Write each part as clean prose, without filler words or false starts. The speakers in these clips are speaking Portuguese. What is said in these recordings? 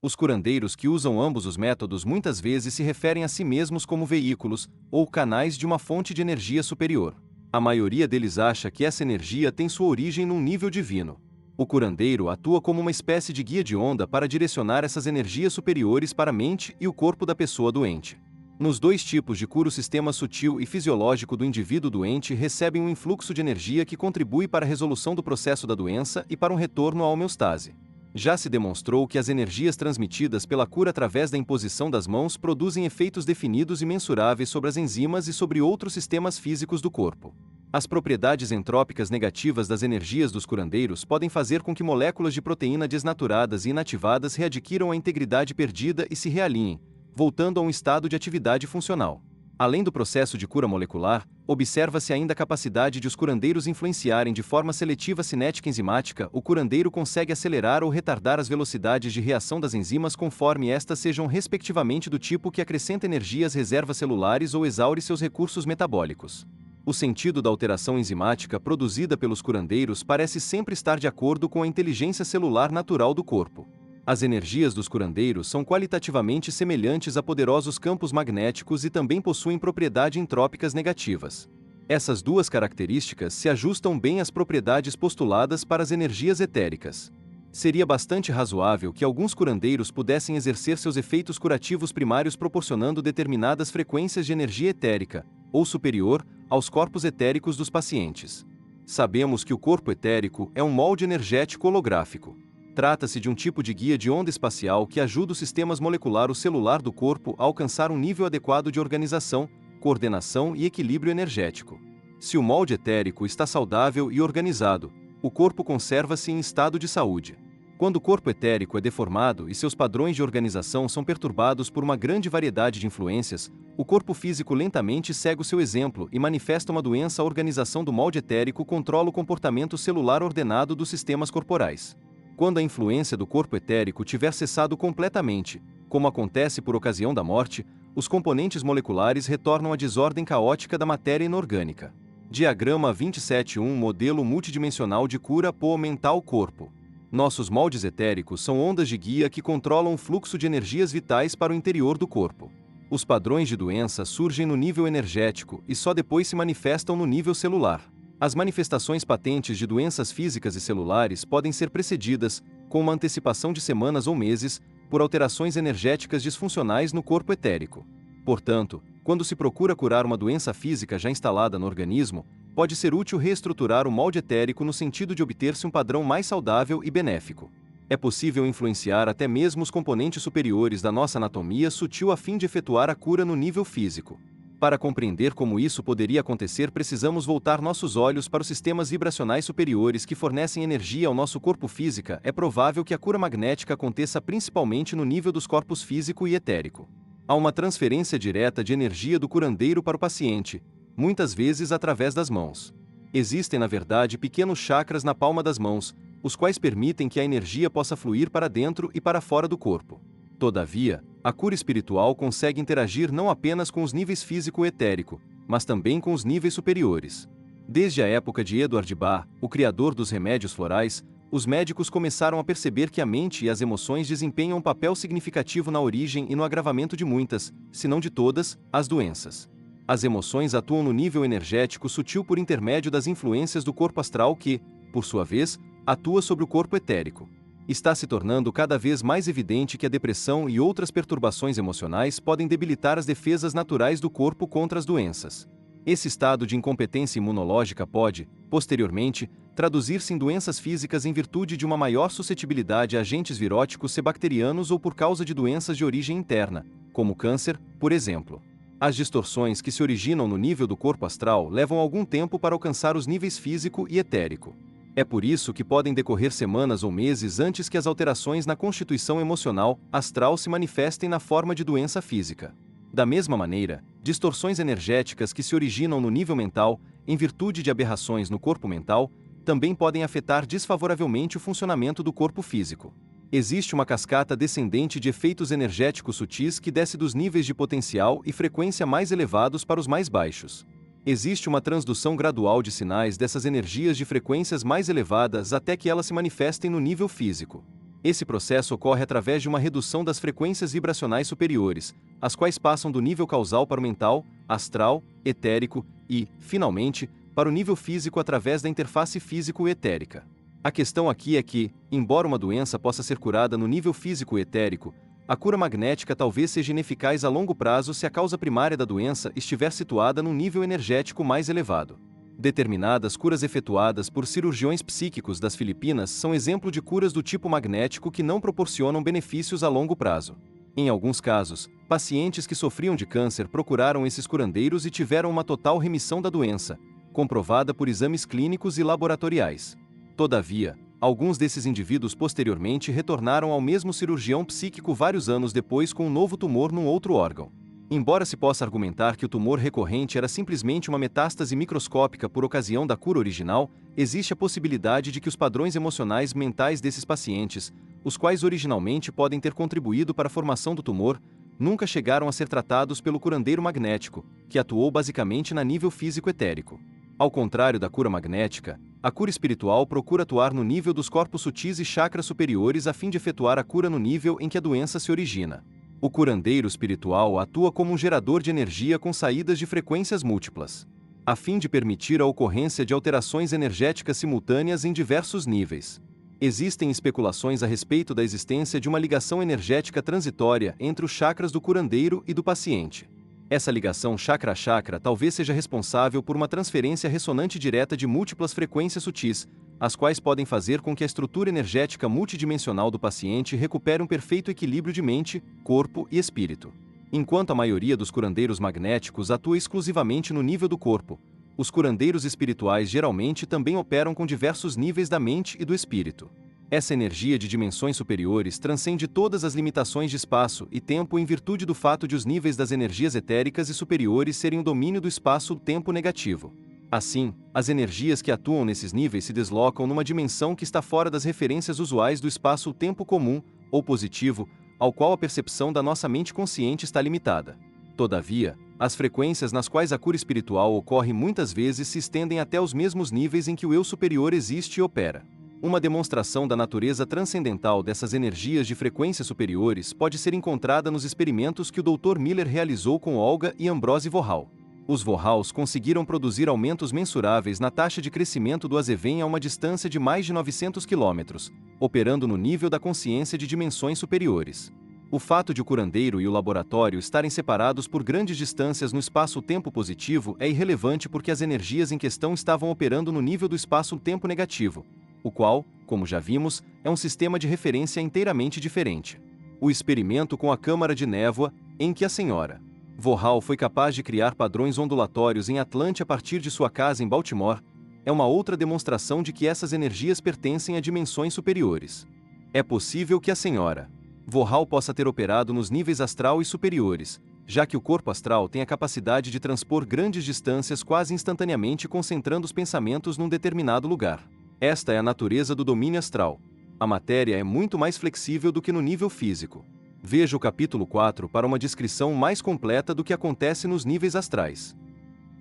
Os curandeiros que usam ambos os métodos muitas vezes se referem a si mesmos como veículos ou canais de uma fonte de energia superior. A maioria deles acha que essa energia tem sua origem num nível divino. O curandeiro atua como uma espécie de guia de onda para direcionar essas energias superiores para a mente e o corpo da pessoa doente. Nos dois tipos de cura, o sistema sutil e fisiológico do indivíduo doente recebem um influxo de energia que contribui para a resolução do processo da doença e para um retorno à homeostase. Já se demonstrou que as energias transmitidas pela cura através da imposição das mãos produzem efeitos definidos e mensuráveis sobre as enzimas e sobre outros sistemas físicos do corpo. As propriedades entrópicas negativas das energias dos curandeiros podem fazer com que moléculas de proteína desnaturadas e inativadas readquiram a integridade perdida e se realinhem, voltando a um estado de atividade funcional. Além do processo de cura molecular, observa-se ainda a capacidade de os curandeiros influenciarem de forma seletiva a cinética enzimática. O curandeiro consegue acelerar ou retardar as velocidades de reação das enzimas conforme estas sejam respectivamente do tipo que acrescenta energia às reservas celulares ou exaure seus recursos metabólicos. O sentido da alteração enzimática produzida pelos curandeiros parece sempre estar de acordo com a inteligência celular natural do corpo. As energias dos curandeiros são qualitativamente semelhantes a poderosos campos magnéticos e também possuem propriedades entrópicas negativas. Essas duas características se ajustam bem às propriedades postuladas para as energias etéricas. Seria bastante razoável que alguns curandeiros pudessem exercer seus efeitos curativos primários proporcionando determinadas frequências de energia etérica, ou superior, aos corpos etéricos dos pacientes. Sabemos que o corpo etérico é um molde energético holográfico. Trata-se de um tipo de guia de onda espacial que ajuda os sistemas molecular ou celular do corpo a alcançar um nível adequado de organização, coordenação e equilíbrio energético. Se o molde etérico está saudável e organizado, o corpo conserva-se em estado de saúde. Quando o corpo etérico é deformado e seus padrões de organização são perturbados por uma grande variedade de influências, o corpo físico lentamente segue o seu exemplo e manifesta uma doença. A organização do molde etérico controla o comportamento celular ordenado dos sistemas corporais. Quando a influência do corpo etérico tiver cessado completamente, como acontece por ocasião da morte, os componentes moleculares retornam à desordem caótica da matéria inorgânica. Diagrama 27.1 Modelo multidimensional de cura mental corpo. Nossos moldes etéricos são ondas de guia que controlam o fluxo de energias vitais para o interior do corpo. Os padrões de doença surgem no nível energético e só depois se manifestam no nível celular. As manifestações patentes de doenças físicas e celulares podem ser precedidas, com uma antecipação de semanas ou meses, por alterações energéticas disfuncionais no corpo etérico. Portanto, quando se procura curar uma doença física já instalada no organismo, pode ser útil reestruturar o molde etérico no sentido de obter-se um padrão mais saudável e benéfico. É possível influenciar até mesmo os componentes superiores da nossa anatomia sutil a fim de efetuar a cura no nível físico. Para compreender como isso poderia acontecer, precisamos voltar nossos olhos para os sistemas vibracionais superiores que fornecem energia ao nosso corpo físico. É provável que a cura magnética aconteça principalmente no nível dos corpos físico e etérico. Há uma transferência direta de energia do curandeiro para o paciente, muitas vezes através das mãos. Existem, na verdade, pequenos chakras na palma das mãos, os quais permitem que a energia possa fluir para dentro e para fora do corpo. Todavia, a cura espiritual consegue interagir não apenas com os níveis físico e etérico, mas também com os níveis superiores. Desde a época de Edward Bach, o criador dos remédios florais, os médicos começaram a perceber que a mente e as emoções desempenham um papel significativo na origem e no agravamento de muitas, se não de todas, as doenças. As emoções atuam no nível energético sutil por intermédio das influências do corpo astral que, por sua vez, atua sobre o corpo etérico. Está se tornando cada vez mais evidente que a depressão e outras perturbações emocionais podem debilitar as defesas naturais do corpo contra as doenças. Esse estado de incompetência imunológica pode, posteriormente, traduzir-se em doenças físicas em virtude de uma maior suscetibilidade a agentes viróticos sebacterianos ou por causa de doenças de origem interna, como câncer, por exemplo. As distorções que se originam no nível do corpo astral levam algum tempo para alcançar os níveis físico e etérico. É por isso que podem decorrer semanas ou meses antes que as alterações na constituição emocional, astral se manifestem na forma de doença física. Da mesma maneira, distorções energéticas que se originam no nível mental, em virtude de aberrações no corpo mental, também podem afetar desfavoravelmente o funcionamento do corpo físico. Existe uma cascata descendente de efeitos energéticos sutis que desce dos níveis de potencial e frequência mais elevados para os mais baixos. Existe uma transdução gradual de sinais dessas energias de frequências mais elevadas até que elas se manifestem no nível físico. Esse processo ocorre através de uma redução das frequências vibracionais superiores, as quais passam do nível causal para o mental, astral, etérico e, finalmente, para o nível físico através da interface físico-etérica. A questão aqui é que, embora uma doença possa ser curada no nível físico-etérico, a cura magnética talvez seja ineficaz a longo prazo se a causa primária da doença estiver situada num nível energético mais elevado. Determinadas curas efetuadas por cirurgiões psíquicos das Filipinas são exemplo de curas do tipo magnético que não proporcionam benefícios a longo prazo. Em alguns casos, pacientes que sofriam de câncer procuraram esses curandeiros e tiveram uma total remissão da doença, comprovada por exames clínicos e laboratoriais. Todavia, alguns desses indivíduos posteriormente retornaram ao mesmo cirurgião psíquico vários anos depois com um novo tumor num outro órgão. Embora se possa argumentar que o tumor recorrente era simplesmente uma metástase microscópica por ocasião da cura original, existe a possibilidade de que os padrões emocionais mentais desses pacientes, os quais originalmente podem ter contribuído para a formação do tumor, nunca chegaram a ser tratados pelo curandeiro magnético, que atuou basicamente na nível físico-etérico. Ao contrário da cura magnética, a cura espiritual procura atuar no nível dos corpos sutis e chakras superiores a fim de efetuar a cura no nível em que a doença se origina. O curandeiro espiritual atua como um gerador de energia com saídas de frequências múltiplas, a fim de permitir a ocorrência de alterações energéticas simultâneas em diversos níveis. Existem especulações a respeito da existência de uma ligação energética transitória entre os chakras do curandeiro e do paciente. Essa ligação chakra a chakra talvez seja responsável por uma transferência ressonante direta de múltiplas frequências sutis, as quais podem fazer com que a estrutura energética multidimensional do paciente recupere um perfeito equilíbrio de mente, corpo e espírito. Enquanto a maioria dos curandeiros magnéticos atua exclusivamente no nível do corpo, os curandeiros espirituais geralmente também operam com diversos níveis da mente e do espírito. Essa energia de dimensões superiores transcende todas as limitações de espaço e tempo em virtude do fato de os níveis das energias etéricas e superiores serem o domínio do espaço-tempo negativo. Assim, as energias que atuam nesses níveis se deslocam numa dimensão que está fora das referências usuais do espaço-tempo comum, ou positivo, ao qual a percepção da nossa mente consciente está limitada. Todavia, as frequências nas quais a cura espiritual ocorre muitas vezes se estendem até os mesmos níveis em que o eu superior existe e opera. Uma demonstração da natureza transcendental dessas energias de frequências superiores pode ser encontrada nos experimentos que o Dr. Miller realizou com Olga e Ambrose Vohal. Os Vohals conseguiram produzir aumentos mensuráveis na taxa de crescimento do Azeven a uma distância de mais de 900 km, operando no nível da consciência de dimensões superiores. O fato de o curandeiro e o laboratório estarem separados por grandes distâncias no espaço-tempo positivo é irrelevante porque as energias em questão estavam operando no nível do espaço-tempo negativo, o qual, como já vimos, é um sistema de referência inteiramente diferente. O experimento com a câmara de névoa, em que a Sra. Vohal foi capaz de criar padrões ondulatórios em Atlante a partir de sua casa em Baltimore, é uma outra demonstração de que essas energias pertencem a dimensões superiores. É possível que a Sra. Vohal possa ter operado nos níveis astral e superiores, já que o corpo astral tem a capacidade de transpor grandes distâncias quase instantaneamente concentrando os pensamentos num determinado lugar. Esta é a natureza do domínio astral. A matéria é muito mais flexível do que no nível físico. Veja o capítulo 4 para uma descrição mais completa do que acontece nos níveis astrais.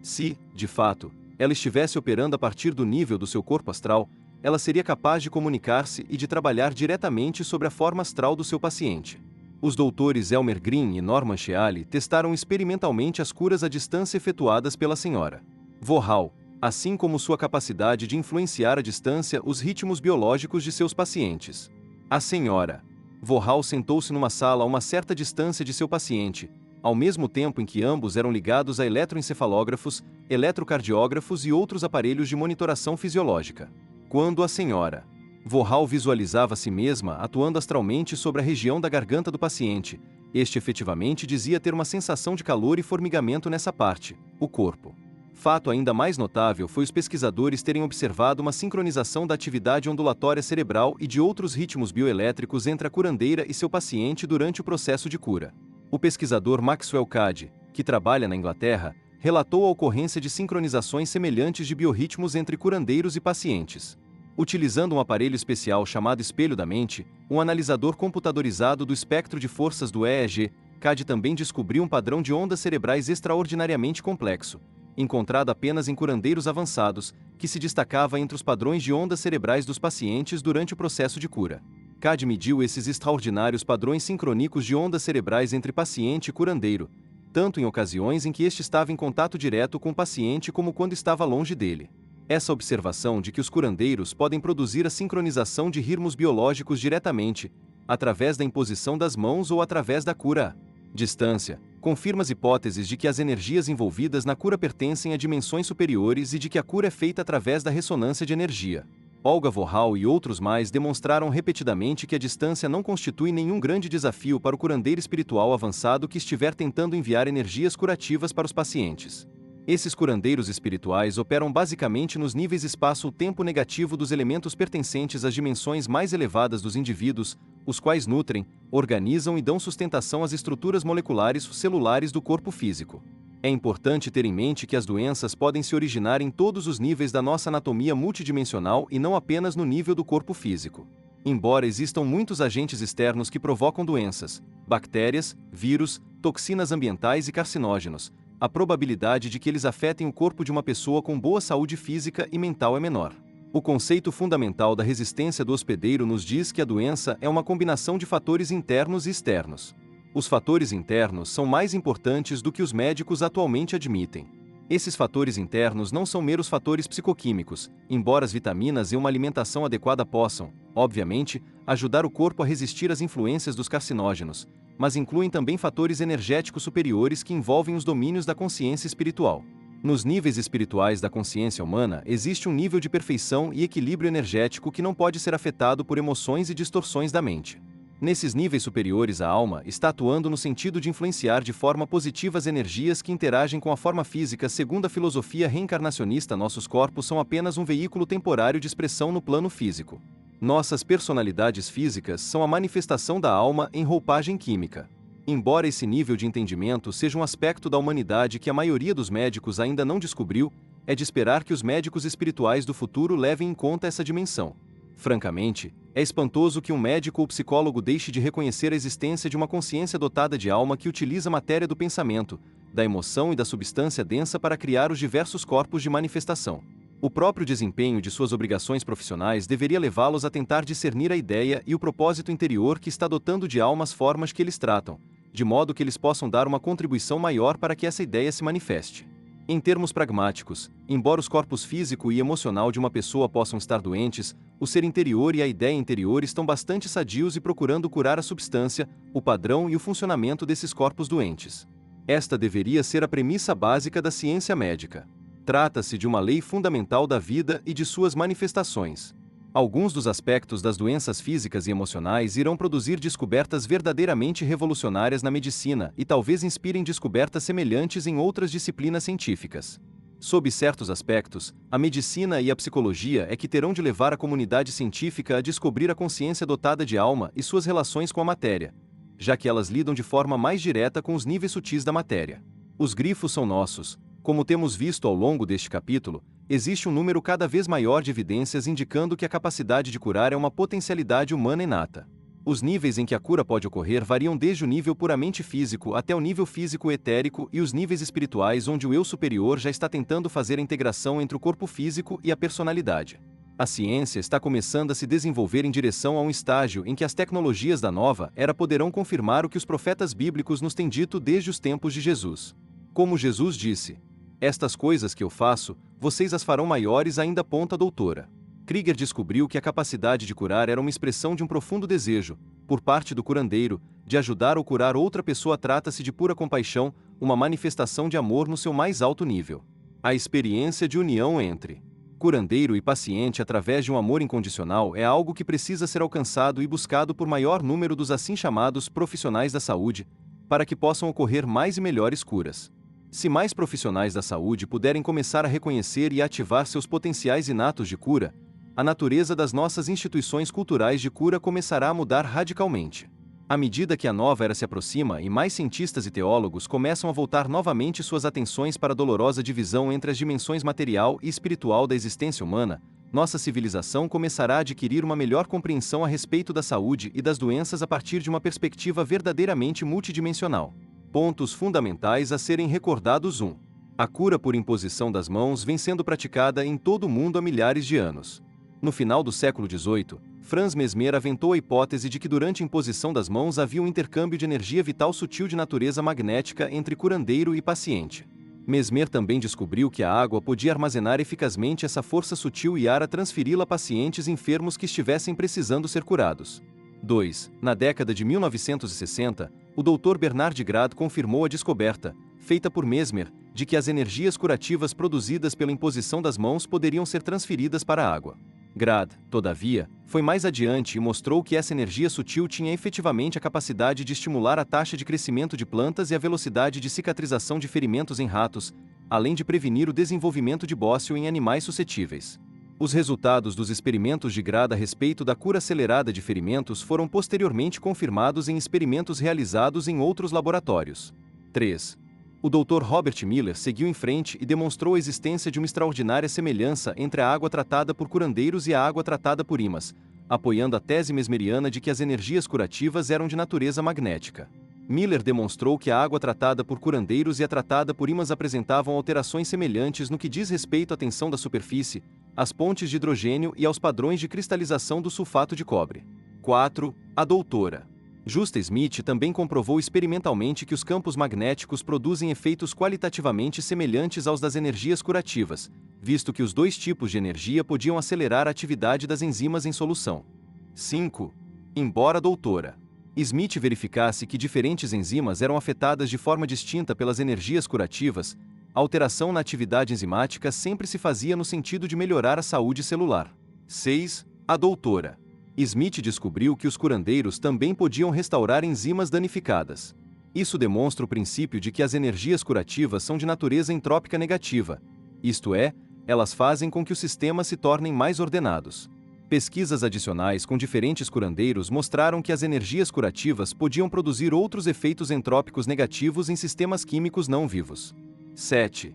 Se, de fato, ela estivesse operando a partir do nível do seu corpo astral, ela seria capaz de comunicar-se e de trabalhar diretamente sobre a forma astral do seu paciente. Os doutores Elmer Green e Norman Shealy testaram experimentalmente as curas à distância efetuadas pela Sra. Vohal, assim como sua capacidade de influenciar à distância os ritmos biológicos de seus pacientes. A Sra. Vohal sentou-se numa sala a uma certa distância de seu paciente, ao mesmo tempo em que ambos eram ligados a eletroencefalógrafos, eletrocardiógrafos e outros aparelhos de monitoração fisiológica. Quando a Sra. Vohal visualizava a si mesma atuando astralmente sobre a região da garganta do paciente, este efetivamente dizia ter uma sensação de calor e formigamento nessa parte, o corpo. Fato ainda mais notável foi os pesquisadores terem observado uma sincronização da atividade ondulatória cerebral e de outros ritmos bioelétricos entre a curandeira e seu paciente durante o processo de cura. O pesquisador Maxwell Cady, que trabalha na Inglaterra, relatou a ocorrência de sincronizações semelhantes de biorritmos entre curandeiros e pacientes. Utilizando um aparelho especial chamado espelho da mente, um analisador computadorizado do espectro de forças do EEG, Cady também descobriu um padrão de ondas cerebrais extraordinariamente complexo, encontrado apenas em curandeiros avançados, que se destacava entre os padrões de ondas cerebrais dos pacientes durante o processo de cura. CAD mediu esses extraordinários padrões sincrônicos de ondas cerebrais entre paciente e curandeiro, tanto em ocasiões em que este estava em contato direto com o paciente como quando estava longe dele. Essa observação de que os curandeiros podem produzir a sincronização de ritmos biológicos diretamente, através da imposição das mãos ou através da cura à distância, confirma as hipóteses de que as energias envolvidas na cura pertencem a dimensões superiores e de que a cura é feita através da ressonância de energia. Olga Vorhal e outros mais demonstraram repetidamente que a distância não constitui nenhum grande desafio para o curandeiro espiritual avançado que estiver tentando enviar energias curativas para os pacientes. Esses curandeiros espirituais operam basicamente nos níveis espaço-tempo negativo dos elementos pertencentes às dimensões mais elevadas dos indivíduos, os quais nutrem, organizam e dão sustentação às estruturas moleculares celulares do corpo físico. É importante ter em mente que as doenças podem se originar em todos os níveis da nossa anatomia multidimensional e não apenas no nível do corpo físico. Embora existam muitos agentes externos que provocam doenças, bactérias, vírus, toxinas ambientais e carcinógenos, a probabilidade de que eles afetem o corpo de uma pessoa com boa saúde física e mental é menor. O conceito fundamental da resistência do hospedeiro nos diz que a doença é uma combinação de fatores internos e externos. Os fatores internos são mais importantes do que os médicos atualmente admitem. Esses fatores internos não são meros fatores psicoquímicos, embora as vitaminas e uma alimentação adequada possam, obviamente, ajudar o corpo a resistir às influências dos carcinógenos, mas incluem também fatores energéticos superiores que envolvem os domínios da consciência espiritual. Nos níveis espirituais da consciência humana existe um nível de perfeição e equilíbrio energético que não pode ser afetado por emoções e distorções da mente. Nesses níveis superiores, a alma está atuando no sentido de influenciar de forma positiva as energias que interagem com a forma física. Segundo a filosofia reencarnacionista, nossos corpos são apenas um veículo temporário de expressão no plano físico. Nossas personalidades físicas são a manifestação da alma em roupagem química. Embora esse nível de entendimento seja um aspecto da humanidade que a maioria dos médicos ainda não descobriu, é de esperar que os médicos espirituais do futuro levem em conta essa dimensão. Francamente, é espantoso que um médico ou psicólogo deixe de reconhecer a existência de uma consciência dotada de alma que utiliza a matéria do pensamento, da emoção e da substância densa para criar os diversos corpos de manifestação. O próprio desempenho de suas obrigações profissionais deveria levá-los a tentar discernir a ideia e o propósito interior que está dotando de alma as formas que eles tratam, de modo que eles possam dar uma contribuição maior para que essa ideia se manifeste. Em termos pragmáticos, embora os corpos físico e emocional de uma pessoa possam estar doentes, o ser interior e a ideia interior estão bastante sadios e procurando curar a substância, o padrão e o funcionamento desses corpos doentes. Esta deveria ser a premissa básica da ciência médica. Trata-se de uma lei fundamental da vida e de suas manifestações. Alguns dos aspectos das doenças físicas e emocionais irão produzir descobertas verdadeiramente revolucionárias na medicina e talvez inspirem descobertas semelhantes em outras disciplinas científicas. Sob certos aspectos, a medicina e a psicologia é que terão de levar a comunidade científica a descobrir a consciência dotada de alma e suas relações com a matéria, já que elas lidam de forma mais direta com os níveis sutis da matéria. Os grifos são nossos. Como temos visto ao longo deste capítulo, existe um número cada vez maior de evidências indicando que a capacidade de curar é uma potencialidade humana inata. Os níveis em que a cura pode ocorrer variam desde o nível puramente físico até o nível físico etérico e os níveis espirituais onde o eu superior já está tentando fazer a integração entre o corpo físico e a personalidade. A ciência está começando a se desenvolver em direção a um estágio em que as tecnologias da nova era poderão confirmar o que os profetas bíblicos nos têm dito desde os tempos de Jesus. Como Jesus disse: "Estas coisas que eu faço, vocês as farão maiores ainda." A doutora Krieger descobriu que a capacidade de curar era uma expressão de um profundo desejo, por parte do curandeiro, de ajudar ou curar outra pessoa. Trata-se de pura compaixão, uma manifestação de amor no seu mais alto nível. A experiência de união entre curandeiro e paciente através de um amor incondicional é algo que precisa ser alcançado e buscado por maior número dos assim chamados profissionais da saúde, para que possam ocorrer mais e melhores curas. Se mais profissionais da saúde puderem começar a reconhecer e ativar seus potenciais inatos de cura, a natureza das nossas instituições culturais de cura começará a mudar radicalmente. À medida que a nova era se aproxima e mais cientistas e teólogos começam a voltar novamente suas atenções para a dolorosa divisão entre as dimensões material e espiritual da existência humana, nossa civilização começará a adquirir uma melhor compreensão a respeito da saúde e das doenças a partir de uma perspectiva verdadeiramente multidimensional. Pontos fundamentais a serem recordados: 1. A cura por imposição das mãos vem sendo praticada em todo o mundo há milhares de anos. No final do século XVIII, Franz Mesmer aventou a hipótese de que durante a imposição das mãos havia um intercâmbio de energia vital sutil de natureza magnética entre curandeiro e paciente. Mesmer também descobriu que a água podia armazenar eficazmente essa força sutil e a transferi-la a pacientes enfermos que estivessem precisando ser curados. 2. Na década de 1960, o Dr. Bernard Grad confirmou a descoberta, feita por Mesmer, de que as energias curativas produzidas pela imposição das mãos poderiam ser transferidas para a água. Grad, todavia, foi mais adiante e mostrou que essa energia sutil tinha efetivamente a capacidade de estimular a taxa de crescimento de plantas e a velocidade de cicatrização de ferimentos em ratos, além de prevenir o desenvolvimento de bócio em animais suscetíveis. Os resultados dos experimentos de Grad a respeito da cura acelerada de ferimentos foram posteriormente confirmados em experimentos realizados em outros laboratórios. 3. O Dr. Robert Miller seguiu em frente e demonstrou a existência de uma extraordinária semelhança entre a água tratada por curandeiros e a água tratada por ímãs, apoiando a tese mesmeriana de que as energias curativas eram de natureza magnética. Miller demonstrou que a água tratada por curandeiros e a tratada por ímãs apresentavam alterações semelhantes no que diz respeito à tensão da superfície, às pontes de hidrogênio e aos padrões de cristalização do sulfato de cobre. 4. A doutora Justa Smith também comprovou experimentalmente que os campos magnéticos produzem efeitos qualitativamente semelhantes aos das energias curativas, visto que os dois tipos de energia podiam acelerar a atividade das enzimas em solução. 5. Embora a doutora Smith verificasse que diferentes enzimas eram afetadas de forma distinta pelas energias curativas, a alteração na atividade enzimática sempre se fazia no sentido de melhorar a saúde celular. 6. A doutora Smith descobriu que os curandeiros também podiam restaurar enzimas danificadas. Isso demonstra o princípio de que as energias curativas são de natureza entrópica negativa, isto é, elas fazem com que os sistemas se tornem mais ordenados. Pesquisas adicionais com diferentes curandeiros mostraram que as energias curativas podiam produzir outros efeitos entrópicos negativos em sistemas químicos não vivos. 7.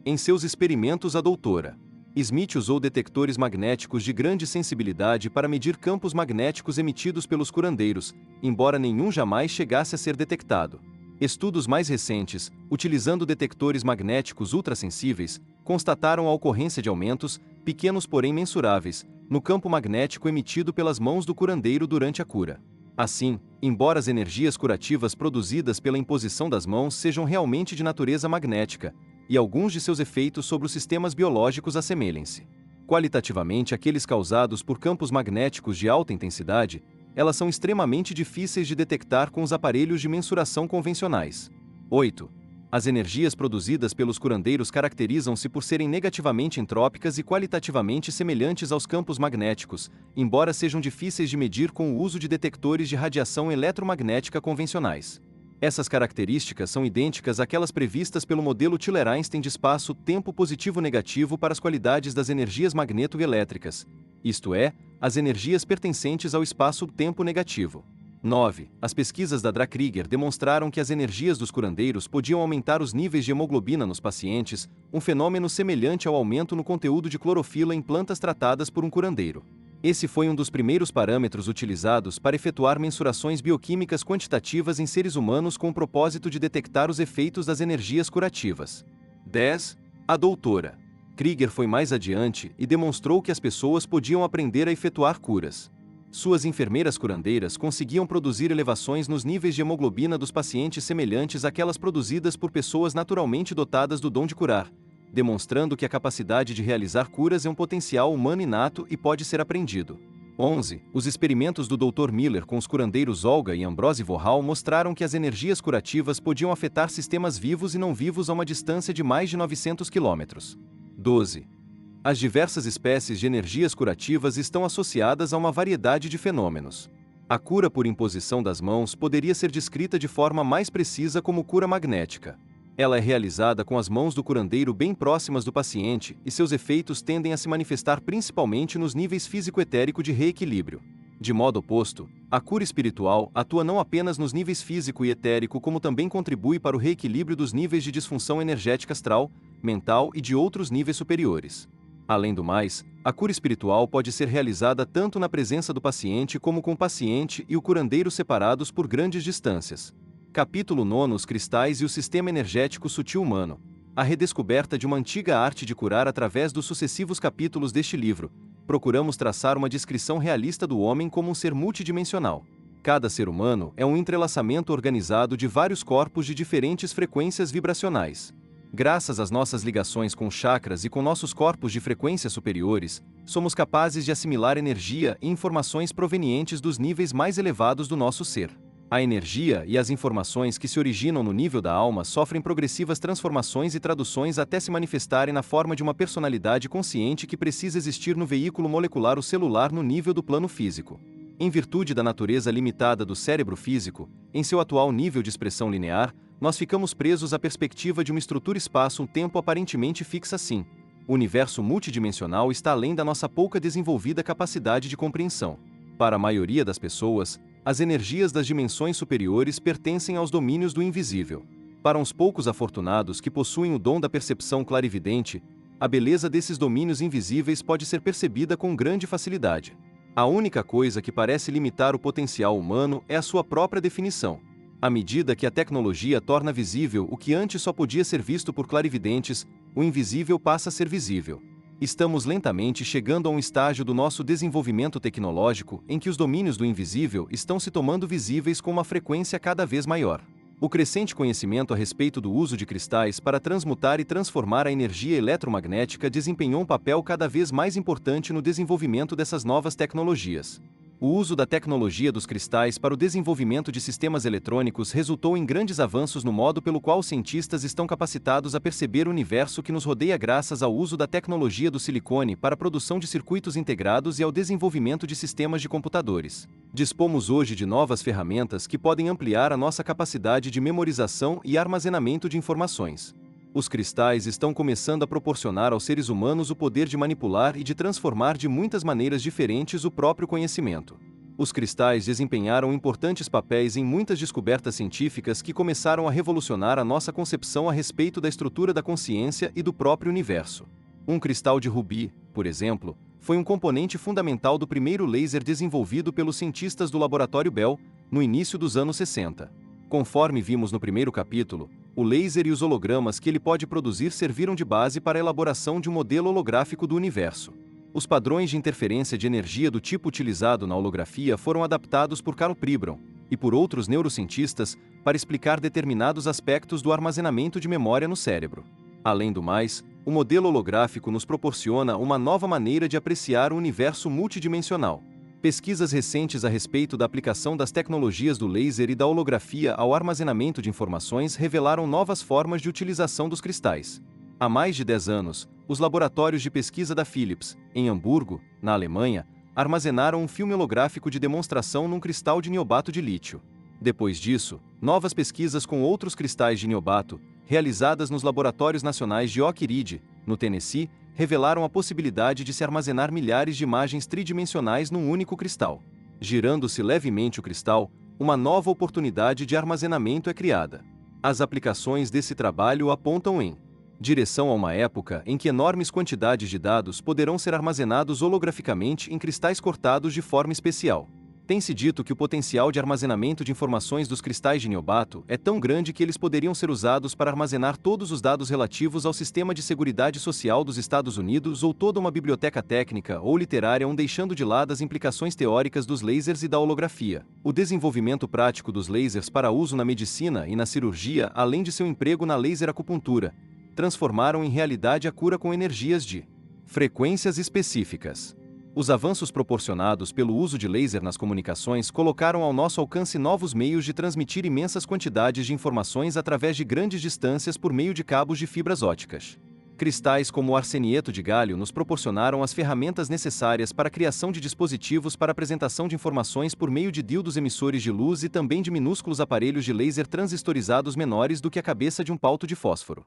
Em seus experimentos, a doutora Smith usou detectores magnéticos de grande sensibilidade para medir campos magnéticos emitidos pelos curandeiros, embora nenhum jamais chegasse a ser detectado. Estudos mais recentes, utilizando detectores magnéticos ultrassensíveis, constataram a ocorrência de aumentos, pequenos porém mensuráveis, no campo magnético emitido pelas mãos do curandeiro durante a cura. Assim, embora as energias curativas produzidas pela imposição das mãos sejam realmente de natureza magnética, e alguns de seus efeitos sobre os sistemas biológicos assemelhem-se qualitativamente àqueles causados por campos magnéticos de alta intensidade, elas são extremamente difíceis de detectar com os aparelhos de mensuração convencionais. 8. As energias produzidas pelos curandeiros caracterizam-se por serem negativamente entrópicas e qualitativamente semelhantes aos campos magnéticos, embora sejam difíceis de medir com o uso de detectores de radiação eletromagnética convencionais. Essas características são idênticas àquelas previstas pelo modelo Tiller-Einstein de espaço-tempo positivo-negativo para as qualidades das energias magneto-elétricas, isto é, as energias pertencentes ao espaço-tempo negativo. 9. As pesquisas da Dra-Krieger demonstraram que as energias dos curandeiros podiam aumentar os níveis de hemoglobina nos pacientes, um fenômeno semelhante ao aumento no conteúdo de clorofila em plantas tratadas por um curandeiro. Esse foi um dos primeiros parâmetros utilizados para efetuar mensurações bioquímicas quantitativas em seres humanos com o propósito de detectar os efeitos das energias curativas. 10. A doutora Krieger foi mais adiante e demonstrou que as pessoas podiam aprender a efetuar curas. Suas enfermeiras curandeiras conseguiam produzir elevações nos níveis de hemoglobina dos pacientes semelhantes àquelas produzidas por pessoas naturalmente dotadas do dom de curar, demonstrando que a capacidade de realizar curas é um potencial humano inato e pode ser aprendido. 11. Os experimentos do Dr. Miller com os curandeiros Olga e Ambrose Vohal mostraram que as energias curativas podiam afetar sistemas vivos e não vivos a uma distância de mais de 900 km. 12. As diversas espécies de energias curativas estão associadas a uma variedade de fenômenos. A cura por imposição das mãos poderia ser descrita de forma mais precisa como cura magnética. Ela é realizada com as mãos do curandeiro bem próximas do paciente e seus efeitos tendem a se manifestar principalmente nos níveis físico-etérico de reequilíbrio. De modo oposto, a cura espiritual atua não apenas nos níveis físico e etérico como também contribui para o reequilíbrio dos níveis de disfunção energética astral, mental e de outros níveis superiores. Além do mais, a cura espiritual pode ser realizada tanto na presença do paciente como com o paciente e o curandeiro separados por grandes distâncias. Capítulo 9. Os cristais e o sistema energético sutil humano. A redescoberta de uma antiga arte de curar através dos sucessivos capítulos deste livro, procuramos traçar uma descrição realista do homem como um ser multidimensional. Cada ser humano é um entrelaçamento organizado de vários corpos de diferentes frequências vibracionais. Graças às nossas ligações com chakras e com nossos corpos de frequências superiores, somos capazes de assimilar energia e informações provenientes dos níveis mais elevados do nosso ser. A energia e as informações que se originam no nível da alma sofrem progressivas transformações e traduções até se manifestarem na forma de uma personalidade consciente que precisa existir no veículo molecular ou celular no nível do plano físico. Em virtude da natureza limitada do cérebro físico, em seu atual nível de expressão linear, nós ficamos presos à perspectiva de uma estrutura espaço-tempo aparentemente fixa assim. O universo multidimensional está além da nossa pouca desenvolvida capacidade de compreensão. Para a maioria das pessoas, as energias das dimensões superiores pertencem aos domínios do invisível. Para uns poucos afortunados que possuem o dom da percepção clarividente, a beleza desses domínios invisíveis pode ser percebida com grande facilidade. A única coisa que parece limitar o potencial humano é a sua própria definição. À medida que a tecnologia torna visível o que antes só podia ser visto por clarividentes, o invisível passa a ser visível. Estamos lentamente chegando a um estágio do nosso desenvolvimento tecnológico em que os domínios do invisível estão se tomando visíveis com uma frequência cada vez maior. O crescente conhecimento a respeito do uso de cristais para transmutar e transformar a energia eletromagnética desempenhou um papel cada vez mais importante no desenvolvimento dessas novas tecnologias. O uso da tecnologia dos cristais para o desenvolvimento de sistemas eletrônicos resultou em grandes avanços no modo pelo qual os cientistas estão capacitados a perceber o universo que nos rodeia graças ao uso da tecnologia do silicone para a produção de circuitos integrados e ao desenvolvimento de sistemas de computadores. Dispomos hoje de novas ferramentas que podem ampliar a nossa capacidade de memorização e armazenamento de informações. Os cristais estão começando a proporcionar aos seres humanos o poder de manipular e de transformar de muitas maneiras diferentes o próprio conhecimento. Os cristais desempenharam importantes papéis em muitas descobertas científicas que começaram a revolucionar a nossa concepção a respeito da estrutura da consciência e do próprio universo. Um cristal de rubi, por exemplo, foi um componente fundamental do primeiro laser desenvolvido pelos cientistas do Laboratório Bell, no início dos anos 60. Conforme vimos no primeiro capítulo, o laser e os hologramas que ele pode produzir serviram de base para a elaboração de um modelo holográfico do universo. Os padrões de interferência de energia do tipo utilizado na holografia foram adaptados por Karl Pribram e por outros neurocientistas para explicar determinados aspectos do armazenamento de memória no cérebro. Além do mais, o modelo holográfico nos proporciona uma nova maneira de apreciar o universo multidimensional. Pesquisas recentes a respeito da aplicação das tecnologias do laser e da holografia ao armazenamento de informações revelaram novas formas de utilização dos cristais. Há mais de 10 anos, os laboratórios de pesquisa da Philips, em Hamburgo, na Alemanha, armazenaram um filme holográfico de demonstração num cristal de niobato de lítio. Depois disso, novas pesquisas com outros cristais de niobato, realizadas nos Laboratórios Nacionais de Oak Ridge, no Tennessee, revelaram a possibilidade de se armazenar milhares de imagens tridimensionais num único cristal. Girando-se levemente o cristal, uma nova oportunidade de armazenamento é criada. As aplicações desse trabalho apontam em direção a uma época em que enormes quantidades de dados poderão ser armazenados holograficamente em cristais cortados de forma especial. Tem-se dito que o potencial de armazenamento de informações dos cristais de niobato é tão grande que eles poderiam ser usados para armazenar todos os dados relativos ao sistema de seguridade social dos Estados Unidos ou toda uma biblioteca técnica ou literária, deixando de lado as implicações teóricas dos lasers e da holografia. O desenvolvimento prático dos lasers para uso na medicina e na cirurgia, além de seu emprego na laser acupuntura, transformaram em realidade a cura com energias de frequências específicas. Os avanços proporcionados pelo uso de laser nas comunicações colocaram ao nosso alcance novos meios de transmitir imensas quantidades de informações através de grandes distâncias por meio de cabos de fibras óticas. Cristais como o arsenieto de galho nos proporcionaram as ferramentas necessárias para a criação de dispositivos para apresentação de informações por meio de dildos emissores de luz e também de minúsculos aparelhos de laser transistorizados menores do que a cabeça de um palto de fósforo.